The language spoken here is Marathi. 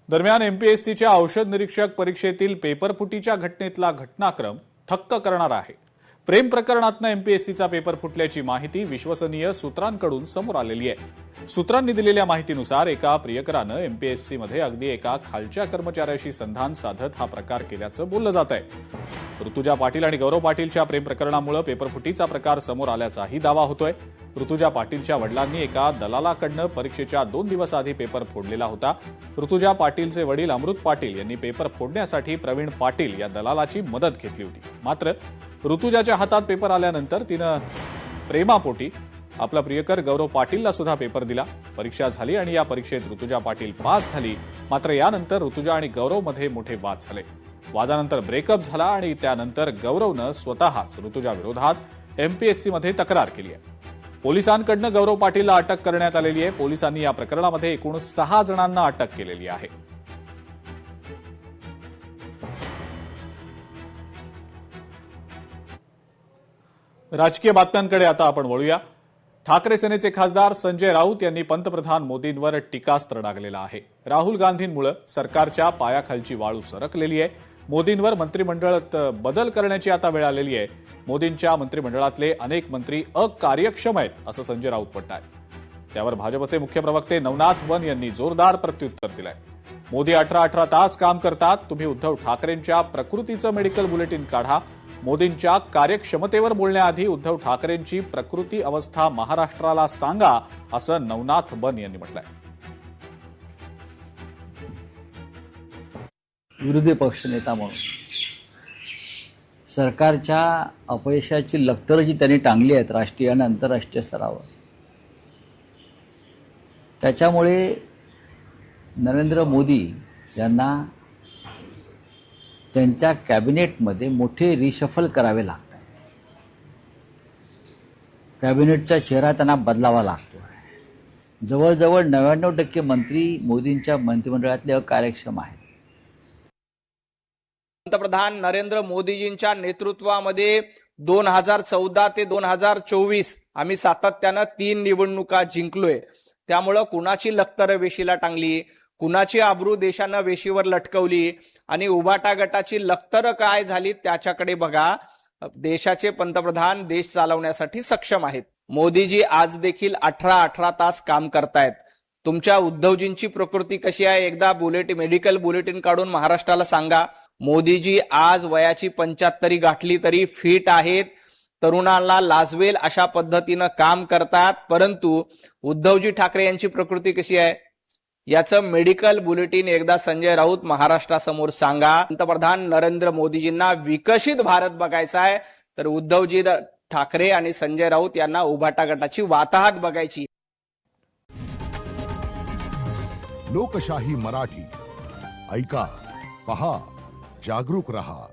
दरम्यान एमपीएससीच्या औषध निरीक्षक परीक्षेतील पेपरफुटीच्या घटनेतला घटनाक्रम थक्क करणारा आहे. प्रेम प्रकरणातनं एमपीएससीचा पेपर फुटल्याची माहिती विश्वसनीय सूत्रांकडून समोर आलेली आहे. सूत्रांनी दिलेल्या माहितीनुसार एका प्रियकरानं एमपीएससीमध्ये अगदी एका खालच्या कर्मचाऱ्याशी संधान साधत हा प्रकार केल्याचं बोललं जात आहे. ऋतुजा पाटील आणि गौरव पाटीलच्या प्रेम प्रकरणामुळे पेपरफुटीचा प्रकार समोर आल्याचाही दावा होतोय. ऋतुजा पाटीलच्या वडिलांनी एका दलालाकडनं परीक्षेच्या 2 दिवस आधी पेपर फोडलेला होता. ऋतुजा पाटीलचे वडील अमृत पाटील यांनी पेपर फोडण्यासाठी प्रवीण पाटील या दलालाची मदत घेतली होती. मात्र ऋतुजाच्या हातात पेपर आल्यानंतर तिनं प्रेमापोटी आपला प्रियकर गौरव पाटीलला सुद्धा पेपर दिला. परीक्षा झाली आणि या परीक्षेत ऋतुजा पाटील पास झाली. मात्र यानंतर ऋतुजा आणि गौरवमध्ये मोठे वाद झाले. वादानंतर ब्रेकअप झाला आणि त्यानंतर गौरवनं स्वतःच ऋतुजा विरोधात एमपीएससीमध्ये तक्रार केली आहे. पोलिसांकडनं गौरव पाटीलला अटक करण्यात आलेली आहे. पोलिसांनी या प्रकरणामध्ये एकूण 6 जणांना अटक केलेली आहे. राजकीय बातम्यांकडे आता आपण वळूया. ठाकरे सेनेचे खासदार संजय राऊत यांनी पंतप्रधान मोदींवर टीकास्त्र डागलेलं आहे. राहुल गांधींमुळे सरकारच्या पायाखालची वाळू सरकलेली आहे. मोदींवर मंत्रिमंडळात बदल करण्याची आता वेळ आलेली आहे. मोदींच्या मंत्रिमंडळातले अनेक मंत्री अकार्यक्षम आहेत असं संजय राऊत म्हणतात. त्यावर भाजपचे मुख्य प्रवक्ते नवनाथ वन यांनी जोरदार प्रत्युत्तर दिलंय. मोदी 18 तास काम करतात. तुम्ही उद्धव ठाकरेंच्या प्रकृतीचं मेडिकल बुलेटिन काढा. मोदींच्या कार्यक्षमतेवर बोलण्याआधी उद्धव ठाकरेंची प्रकृती अवस्था महाराष्ट्राला सांगा असं नवनाथ बन यांनी म्हटलंय. विरोधी पक्षनेता म्हणून सरकारच्या अपयशाची लक्तरं जी त्यांनी टांगली आहेत राष्ट्रीय आणि आंतरराष्ट्रीय स्तरावर, त्याच्यामुळे नरेंद्र मोदी यांना त्यांच्या कॅबिनेटमध्ये मोठे रिशफल करावे लागतात. कॅबिनेटचा चेहरा त्यांना बदलावा लागतो. जवळजवळ 99% मंत्री मोदींच्या मंत्रिमंडळातले अकार्यक्षम आहेत. पंतप्रधान नरेंद्र मोदीजींच्या नेतृत्वामध्ये 2014 ते 2024 आम्ही सातत्यानं 3 निवडणुका जिंकलोय. त्यामुळं कुणाची लक्तरं वेशीला टांगली, कुणाची आबरू देशानं वेशीवर लटकवली आणि उभाटा गटाची लक्तरं काय झाली त्याच्याकडे बघा. देशाचे पंतप्रधान देश चालवण्यासाठी सक्षम आहेत. मोदीजी आज देखील 18 तास काम करतायत. तुमच्या उद्धवजींची प्रकृती कशी आहे एकदा मेडिकल बुलेटिन काढून महाराष्ट्राला सांगा. मोदीजी आज वयाची 75 गाठली तरी फिट आहेत. तरुणांना लाजवेल अशा पद्धतीनं काम करतात. परंतु उद्धवजी ठाकरे यांची प्रकृती कशी आहे याचं मेडिकल बुलेटिन एकदा संजय राऊत महाराष्ट्रासमोर सांगा. पंतप्रधान नरेंद्र मोदीजींना विकसित भारत बघायचा आहे तर उद्धवजी ठाकरे आणि संजय राऊत यांना उभाटा गटाची वाताहत बघायची. लोकशाही मराठी ऐका, पहा, जागरूक रहा.